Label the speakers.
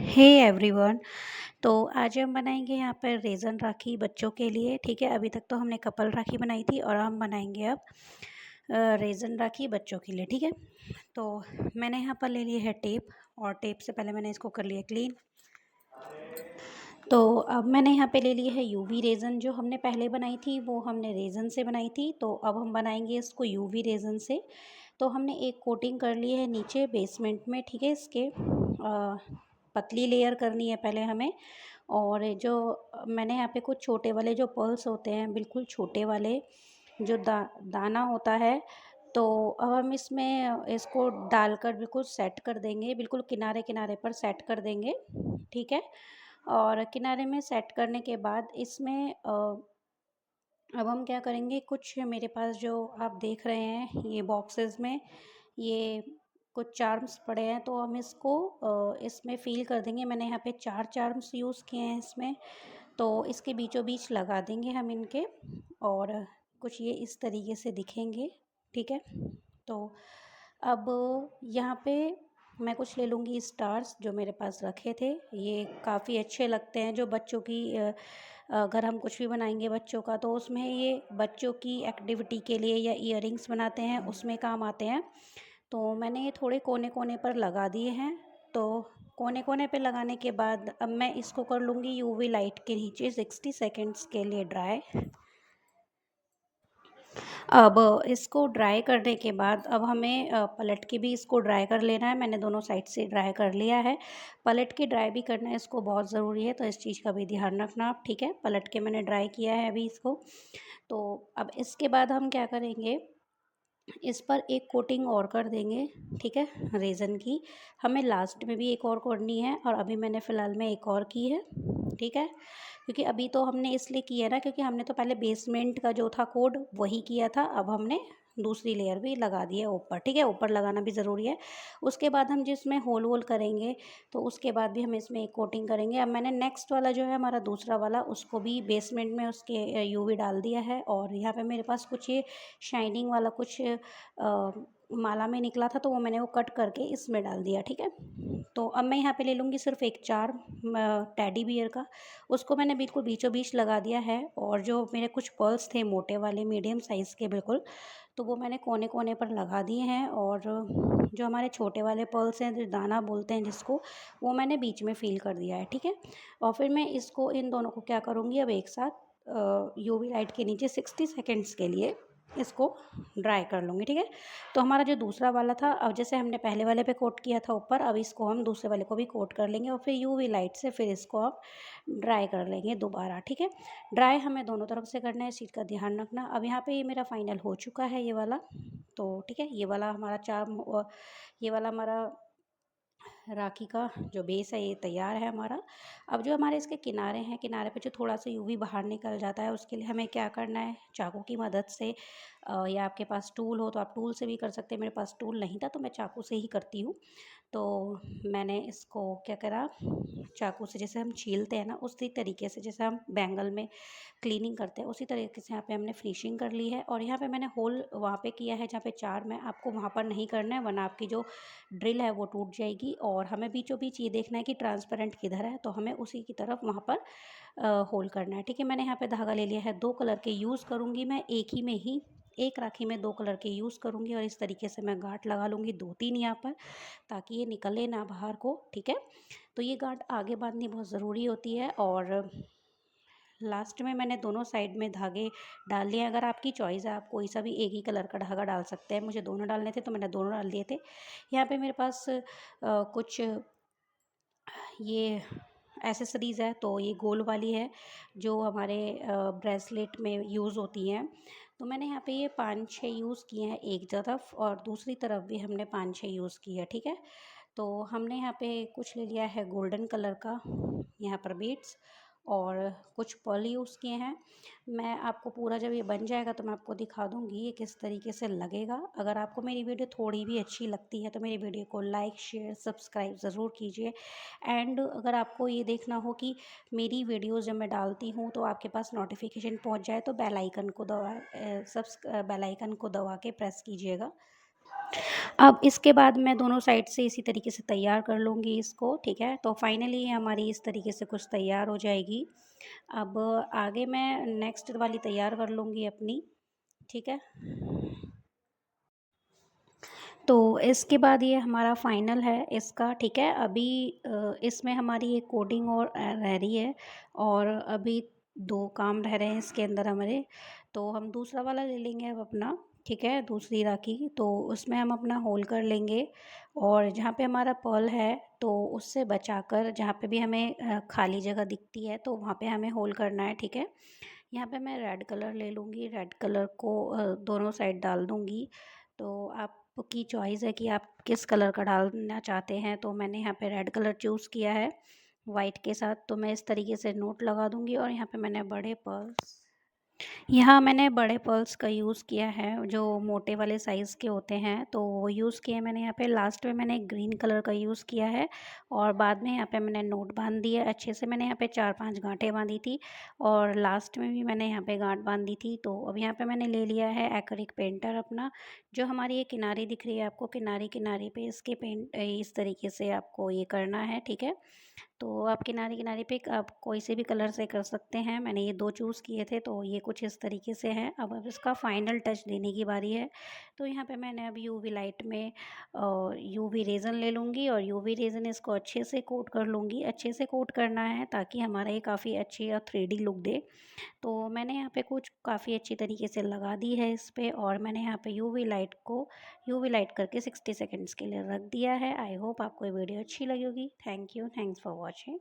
Speaker 1: Hey everyone. तो आज हम बनाएंगे यहाँ पर रेज़न राखी बच्चों के लिए। ठीक है, अभी तक तो हमने कपल राखी बनाई थी और हम बनाएंगे अब रेज़न राखी बच्चों के लिए। ठीक है, तो मैंने यहाँ पर ले ली है टेप और टेप से पहले मैंने इसको कर लिया क्लीन। तो अब मैंने यहाँ पे ले ली है यूवी रेज़न। जो हमने पहले बनाई थी वो हमने रेज़न से बनाई थी, तो अब हम बनाएंगे इसको यूवी रेज़न से। तो हमने एक कोटिंग कर ली है नीचे बेसमेंट में। ठीक है, इसके पतली लेयर करनी है पहले हमें। और जो मैंने यहाँ पे कुछ छोटे वाले जो पर्ल्स होते हैं, बिल्कुल छोटे वाले जो दाना होता है, तो अब हम इसमें इसको डालकर बिल्कुल सेट कर देंगे, बिल्कुल किनारे किनारे पर सेट कर देंगे। ठीक है, और किनारे में सेट करने के बाद इसमें अब हम क्या करेंगे, कुछ मेरे पास जो आप देख रहे हैं ये बॉक्सेस में ये कुछ चार्म्स पड़े हैं, तो हम इसको इसमें फिल कर देंगे। मैंने यहाँ पे 4 चार्म्स यूज़ किए हैं इसमें, तो इसके बीचों बीच लगा देंगे हम इनके, और कुछ ये इस तरीके से दिखेंगे। ठीक है, तो अब यहाँ पे मैं कुछ ले लूँगी स्टार्स जो मेरे पास रखे थे। ये काफ़ी अच्छे लगते हैं, जो बच्चों की अगर हम कुछ भी बनाएंगे बच्चों का, तो उसमें ये बच्चों की एक्टिविटी के लिए या इयररिंग्स बनाते हैं उसमें काम आते हैं। तो मैंने ये थोड़े कोने कोने पर लगा दिए हैं। तो कोने कोने पे लगाने के बाद अब मैं इसको कर लूँगी यूवी लाइट के नीचे 60 सेकेंड्स के लिए ड्राई। अब इसको ड्राई करने के बाद अब हमें पलट के भी इसको ड्राई कर लेना है। मैंने दोनों साइड से ड्राई कर लिया है। पलट के ड्राई भी करना है, इसको बहुत ज़रूरी है, तो इस चीज़ का भी ध्यान रखना आप। ठीक है, पलट के मैंने ड्राई किया है अभी इसको। तो अब इसके बाद हम क्या करेंगे, इस पर एक कोटिंग और कर देंगे। ठीक है, रेज़न की हमें लास्ट में भी एक और करनी है, और अभी मैंने फ़िलहाल में एक और की है। ठीक है, क्योंकि अभी तो हमने इसलिए किया ना, क्योंकि हमने तो पहले बेसमेंट का जो था कोड वही किया था, अब हमने दूसरी लेयर भी लगा दी है ऊपर। ठीक है, ऊपर लगाना भी ज़रूरी है। उसके बाद हम जिसमें होल वोल करेंगे, तो उसके बाद भी हम इसमें एक कोटिंग करेंगे। अब मैंने नेक्स्ट वाला जो है हमारा दूसरा वाला, उसको भी बेसमेंट में उसके यूवी डाल दिया है, और यहाँ पे मेरे पास कुछ ये शाइनिंग वाला कुछ माला में निकला था, तो वो मैंने वो कट करके इसमें डाल दिया। ठीक है, तो अब मैं यहाँ पे ले लूँगी सिर्फ एक चार्म टेडी बियर का। उसको मैंने बिल्कुल बीचों बीच लगा दिया है, और जो मेरे कुछ पर्ल्स थे मोटे वाले मीडियम साइज़ के बिल्कुल, तो वो मैंने कोने कोने पर लगा दिए हैं। और जो हमारे छोटे वाले पर्ल्स हैं, जो दाना बोलते हैं जिसको, वो मैंने बीच में फिल कर दिया है। ठीक है, और फिर मैं इसको इन दोनों को क्या करूँगी, अब एक साथ यूवी लाइट के नीचे 60 सेकेंड्स के लिए इसको ड्राई कर लूँगी। ठीक है, तो हमारा जो दूसरा वाला था, अब जैसे हमने पहले वाले पे कोट किया था ऊपर, अब इसको हम दूसरे वाले को भी कोट कर लेंगे, और फिर यूवी लाइट से फिर इसको हम ड्राई कर लेंगे दोबारा। ठीक है, ड्राई हमें दोनों तरफ से करना है, इस चीज़ का ध्यान रखना। अब यहाँ पे ये मेरा फाइनल हो चुका है ये वाला। तो ठीक है, ये वाला हमारा चार्म, ये वाला हमारा राखी का जो बेस है ये तैयार है हमारा। अब जो हमारे इसके किनारे हैं, किनारे पे जो थोड़ा सा यूवी बाहर निकल जाता है, उसके लिए हमें क्या करना है, चाकू की मदद से या आपके पास टूल हो तो आप टूल से भी कर सकते हैं। मेरे पास टूल नहीं था, तो मैं चाकू से ही करती हूँ। तो मैंने इसको क्या करा, चाकू से जैसे हम छीलते हैं ना, उसी तरीके से जैसे हम बैंगल में क्लीनिंग करते हैं, उसी तरीके से यहाँ पे हमने फिनिशिंग कर ली है। और यहाँ पे मैंने होल वहाँ पे किया है जहाँ पे चार में, आपको वहाँ पर नहीं करना है, वरना आपकी जो ड्रिल है वो टूट जाएगी। और हमें बीचों बीच ये देखना है कि ट्रांसपेरेंट किधर है, तो हमें उसी की तरफ वहाँ पर होल करना है। ठीक है, मैंने यहाँ पे धागा ले लिया है, 2 कलर के यूज़ करूँगी मैं, एक ही में ही एक राखी में 2 कलर के यूज़ करूँगी, और इस तरीके से मैं गांठ लगा लूँगी 2-3 यहाँ पर, ताकि ये निकले ना बाहर को। ठीक है, तो ये गांठ आगे बांधनी बहुत ज़रूरी होती है। और लास्ट में मैंने दोनों साइड में धागे डाल लिए। अगर आपकी चॉइस है, आप कोई सा भी एक ही कलर का धागा डाल सकते हैं। मुझे दोनों डालने थे, तो मैंने दोनों डाल दिए थे। यहाँ पे मेरे पास कुछ ये एसेसरीज़ है, तो ये गोल वाली है जो हमारे ब्रेसलेट में यूज़ होती हैं। तो मैंने यहाँ पे ये 5-6 यूज़ किए हैं एक तरफ, और दूसरी तरफ भी हमने 5-6 यूज़ किया। ठीक है, तो हमने यहाँ पे कुछ ले लिया है गोल्डन कलर का, यहाँ पर बीड्स, और कुछ पर्ल यूज़ किए हैं। मैं आपको पूरा जब ये बन जाएगा तो मैं आपको दिखा दूँगी ये किस तरीके से लगेगा। अगर आपको मेरी वीडियो थोड़ी भी अच्छी लगती है, तो मेरी वीडियो को लाइक शेयर सब्सक्राइब ज़रूर कीजिए। एंड अगर आपको ये देखना हो कि मेरी वीडियोज़ जब मैं डालती हूँ तो आपके पास नोटिफिकेशन पहुँच जाए, तो बेल आइकन को दबा के प्रेस कीजिएगा। अब इसके बाद मैं दोनों साइड से इसी तरीके से तैयार कर लूँगी इसको, ठीक है। तो फाइनली ये हमारी इस तरीके से कुछ तैयार हो जाएगी। अब आगे मैं नेक्स्ट वाली तैयार कर लूँगी अपनी, ठीक है। तो इसके बाद ये हमारा फाइनल है इसका, ठीक है। अभी इसमें हमारी एक कोडिंग और रह रही है, और अभी 2 काम रह रहे हैं इसके अंदर हमारे। तो हम दूसरा वाला ले लेंगे अब अपना, ठीक है, दूसरी राखी। तो उसमें हम अपना होल कर लेंगे, और जहाँ पे हमारा पर्ल है तो उससे बचाकर जहाँ पे भी हमें खाली जगह दिखती है तो वहाँ पे हमें होल करना है, ठीक है। यहाँ पे मैं रेड कलर ले लूँगी, रेड कलर को दोनों साइड डाल दूँगी। तो आपकी चॉइस है कि आप किस कलर का डालना चाहते हैं। तो मैंने यहाँ पे रेड कलर चूज़ किया है वाइट के साथ। तो मैं इस तरीके से नोट लगा दूँगी, और यहाँ पे मैंने बड़े पर्ल्स, यहाँ मैंने बड़े पर्ल्स का यूज़ किया है, जो मोटे वाले साइज़ के होते हैं, तो वो यूज़ किए मैंने यहाँ पे। लास्ट में मैंने ग्रीन कलर का यूज़ किया है, और बाद में यहाँ पे मैंने नोट बांध दिया अच्छे से। मैंने यहाँ पे 4-5 गांठें बांधी थी, और लास्ट में भी मैंने यहाँ पे गांठ बांध दी थी। तो अब यहाँ पे मैंने ले लिया है एक्रिलिक पेंटर अपना, जो हमारी ये किनारी दिख रही है आपको, किनारी किनारी पे इसके पेंट इस तरीके से आपको ये करना है, ठीक है। तो आप किनारे किनारे पे आप कोई से भी कलर से कर सकते हैं। मैंने ये 2 चूज़ किए थे, तो ये कुछ इस तरीके से हैं। अब इसका फाइनल टच देने की बारी है। तो यहाँ पे मैंने अब यूवी लाइट में यूवी रेज़न ले लूँगी, और यूवी रेज़न इसको अच्छे से कोट कर लूँगी। अच्छे से कोट करना है ताकि हमारा ये काफ़ी अच्छी और 3D लुक दे। तो मैंने यहाँ पे कुछ काफ़ी अच्छी तरीके से लगा दी है इस पे, और मैंने यहाँ पे यूवी लाइट करके 60 सेकंड्स के लिए रख दिया है। आई होप आपको ये वीडियो अच्छी लगी होगी। Thank you, thanks for watching.